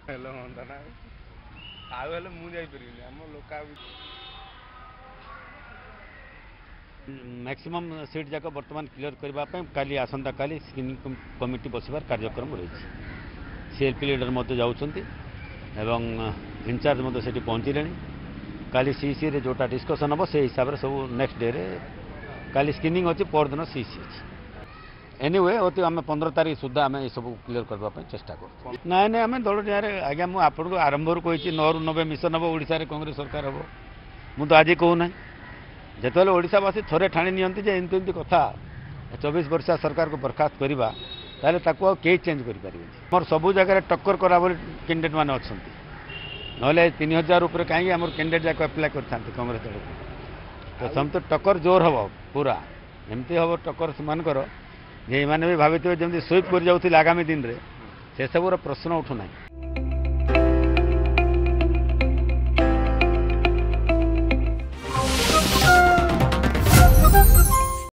Hello हंता ना आउ हेले मु जाई परिबिनी हम लोक मैक्सिमम सीट जाक बर्तमान क्लियर करने काली आसंता काली स्क्रीनिंग कमिटी बसबार कार्यक्रम रही सीएलपी लीडर मत जाऊँगी एवं इनचार्ज मत से पहुँचले काली सीसी रे जोटा डिस्कसन हम से हिसाब से सब नेक्स्ट डे रे काली स्क्रीनिंग अच्छी परदिन सीसी अच्छी एनीवे अति आम 15 तारीख सुधा आम सब क्लीयर करने चेष्टा कर ना ना आम दल आज्ञा मुझे आपको आरंभ कही 9 ରୁ 90 मिशन हम ओडिशा रे कांग्रेस सरकार हम मु तो आज कहूना जितेबाला ओडावासी थे ठाणी नियंती जे एमती एमती कथा 24 वर्षा सरकार को बर्खास्त करवा ताले ताको कई चेंज करें मोर सबू जगह टक्कर करा कैंडिडेट मैंने अच्छा ना 3000 उपर कहीं आम कैंडिडेट जाक अप्लाई कर कांग्रेस दल तो समझ टक्कर जोर हम पूरा एमती हम टक्कर सेमानकर जे मैंने भी भावी जमी स्वीप कर जाऊे आगामी दिन में से सबूर प्रश्न उठूना।